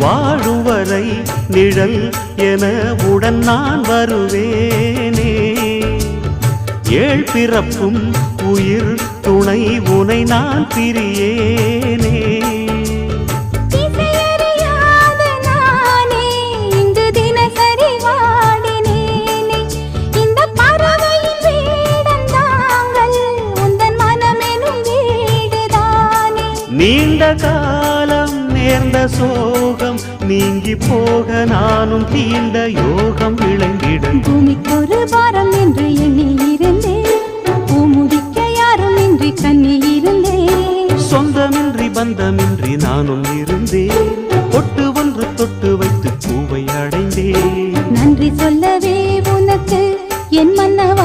வாழும் வரை நிழல் என உடன் நான் வருவேனே. ஏழ் பிறப்பும் உயிர் துணை உனை நான் பிரியேனே. நீண்ட காலம் நேர்ந்த சோகம் நீங்கி போக நானும் தீண்ட யோகம் விளங்கிட. பூமிக்கொரு வாரம் என்று எண்ணி இருந்தேன், பூமுடிக்க யாரும் இன்றி கண்ணி இருந்தேன். சொந்தமின்றி பந்தமின்றி நானும் இருந்தேன், பொட்டு ஒன்று தொட்டு வைத்து பூவை அடைந்தேன். நன்றி சொல்லவே உனக்கு என் மன்னவ